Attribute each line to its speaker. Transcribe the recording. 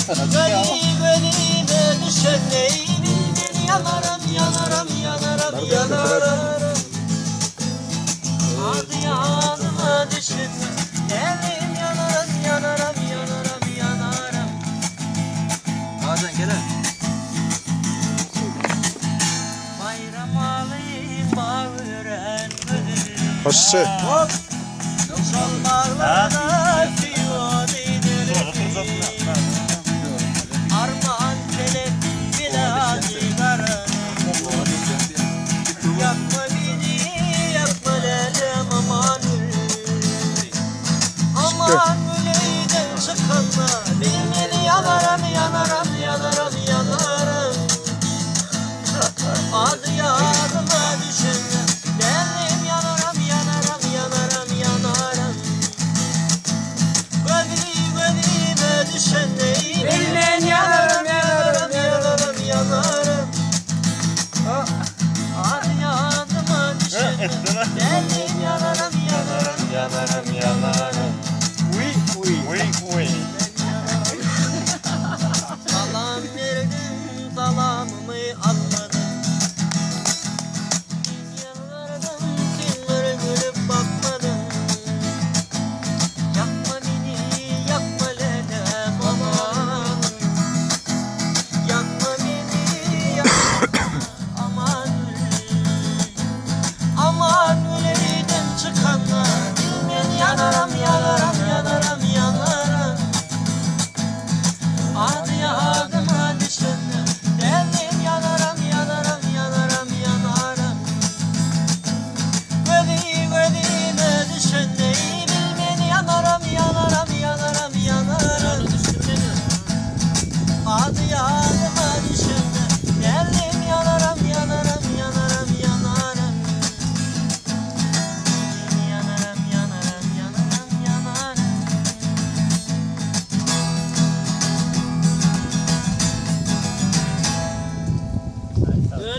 Speaker 1: Gönlüme düşen neyini yanarım yanarım yanarım yanarım. Adı yanıma düşün elim yanarım yanarım yanarım yanarım.
Speaker 2: Bazen gel.
Speaker 1: Bayram alayım bağıran gönlüm.
Speaker 3: Hoşça.
Speaker 1: Hop. Solmarlarda tüyo değdirir. Armağan kelep biladi karın. Yapma beni yapma lelem aman. Aman